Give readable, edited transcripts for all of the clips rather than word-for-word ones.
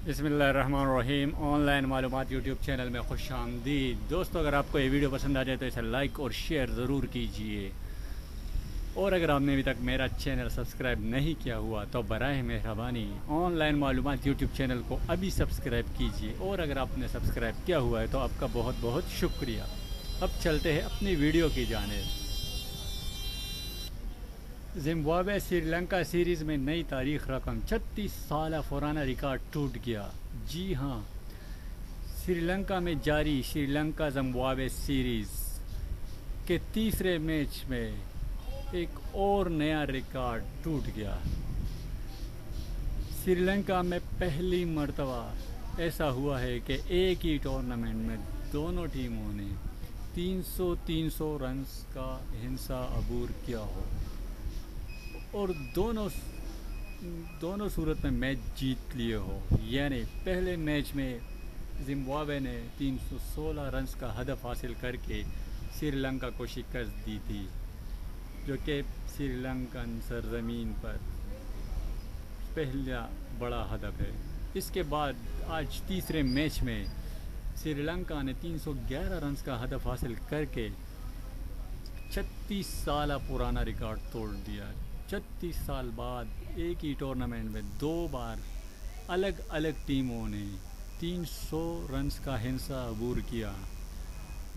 बिस्मिल्लाहिर्रहमानिर्रहीम। ऑनलाइन मालूमात YouTube channel में खुश आमदीद। दोस्तों, अगर आपको ये वीडियो पसंद आ जाए तो इसे लाइक और शेयर ज़रूर कीजिए, और अगर आपने अभी तक मेरा चैनल सब्सक्राइब नहीं किया हुआ तो बराए मेहरबानी ऑनलाइन मालूमात यूट्यूब चैनल को अभी सब्सक्राइब कीजिए, और अगर आपने सब्सक्राइब किया हुआ है तो आपका बहुत बहुत शुक्रिया। अब चलते हैं अपनी वीडियो की जानिब। ज़िम्बाब्वे श्रीलंका सीरीज़ में नई तारीख रकम 36 साल पुराना रिकॉर्ड टूट गया। जी हाँ, श्रीलंका में जारी श्रीलंका ज़िम्बाब्वे सीरीज़ के तीसरे मैच में एक और नया रिकॉर्ड टूट गया। श्रीलंका में पहली मर्तबा ऐसा हुआ है कि एक ही टूर्नामेंट में दोनों टीमों ने 300 रन्स का हिंसा अबूर किया हो, और दोनों सूरत में मैच जीत लिए हो। यानी पहले मैच में ज़िम्बाब्वे ने 316 रन्स का हदफ हासिल करके श्रीलंका को शिकस्त दी थी, जो कि श्रीलंकन सरजमीन पर पहला बड़ा हदफ है। इसके बाद आज तीसरे मैच में श्रीलंका ने 311 रन्स का हदफ हासिल करके 36 साल पुराना रिकॉर्ड तोड़ दिया। 36 साल बाद एक ही टूर्नामेंट में दो बार अलग अलग टीमों ने 300 रन्स का हिंसा अबूर किया।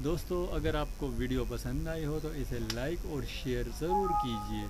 दोस्तों, अगर आपको वीडियो पसंद आई हो तो इसे लाइक और शेयर ज़रूर कीजिए।